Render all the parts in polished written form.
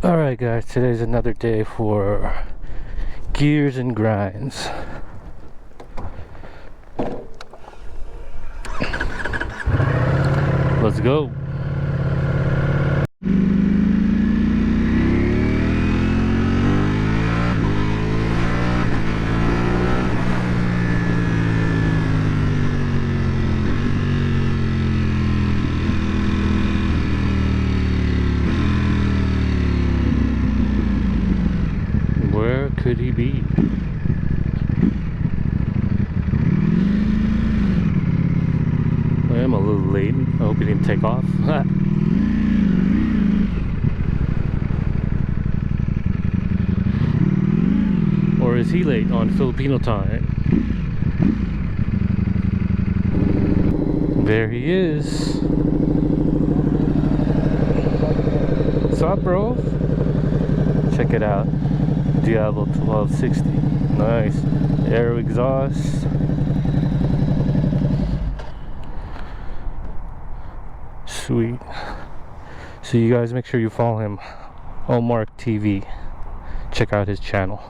Alright guys, today's another day for gears and grinds. Let's go. Where could he be? I am a little late. I hope he didn't take off. Or is he late on Filipino time? There he is. What's up, bro? Check it out. Diablo 1260. Nice. Aero exhaust. Sweet. So you guys make sure you follow him. Omark TV. Check out his channel.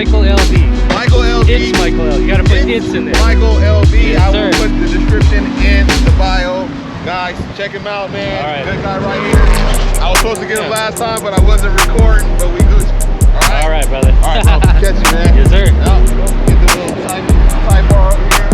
Michael LB. Michael LB. It's Michael L. You gotta put it's in there. Michael LB. Yes, I sir. will put the description in the bio. Guys, check him out, man. All right. Good guy right here. I was supposed to get him last time, but I wasn't recording, but we good. All right, brother. All right, so catch you, man. Yes, sir. Get the little sidebar over here.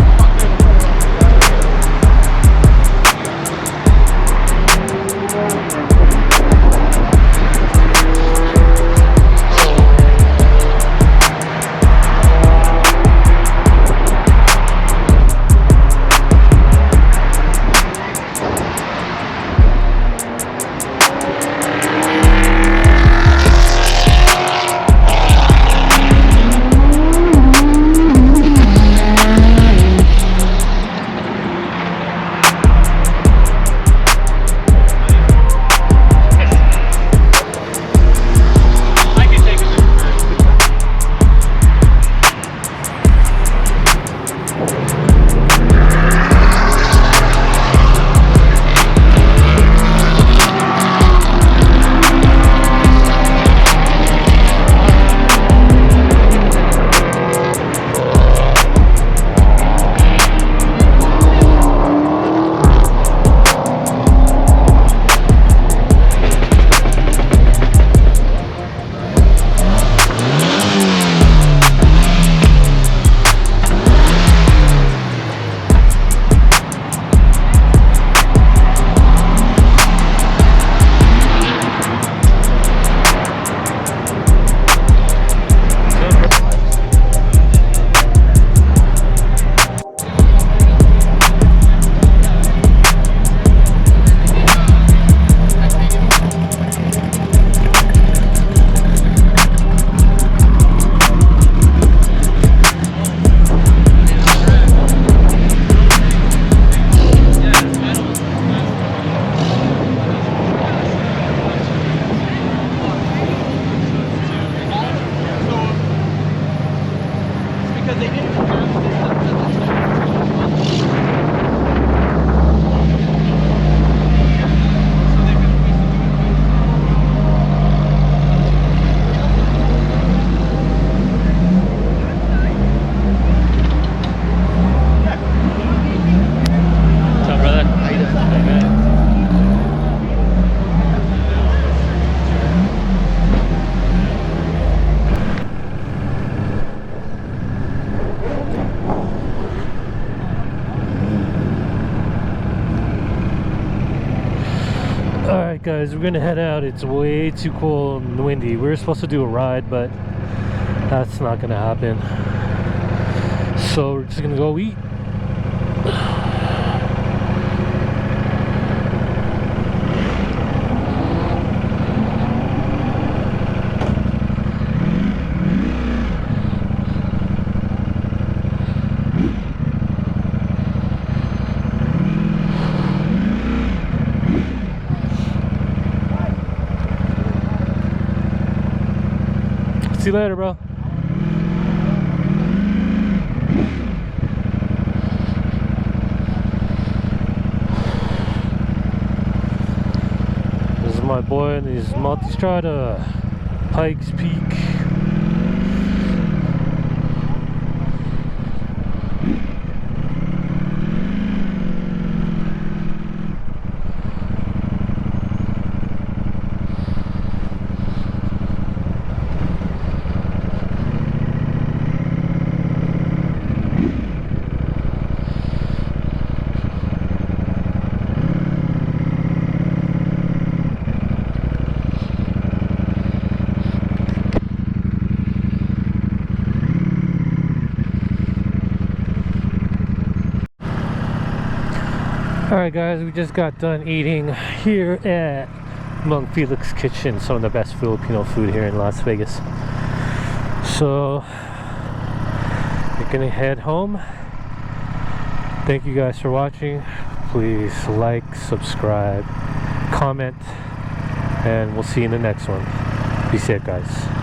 Alright guys, we're gonna head out. It's way too cold and windy. We were supposed to do a ride, but that's not gonna happen. So we're just gonna go eat. See you later, bro. This is my boy and his Multistrada Pikes Peak. Alright guys, we just got done eating here at Monk Felix Kitchen, some of the best Filipino food here in Las Vegas. So we're gonna head home. Thank you guys for watching. Please like, subscribe, comment, and we'll see you in the next one. Be safe guys.